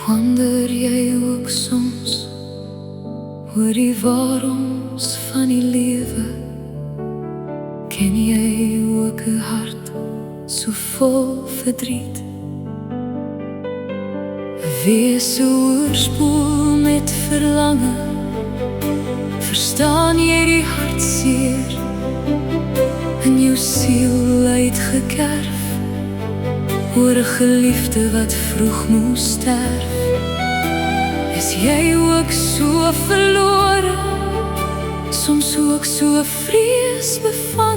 Wonder jy ook soms oor die waaroms van die lewe? Ken jy ook 'n hart so vol verdriet? Wees so oorspoel met verlange, verstaan jy die hartseer in jou siel uitgekerf oor 'n geliefde wat vroeg moes sterf? Is jy ook so verlore, soms ook so vreesbevange?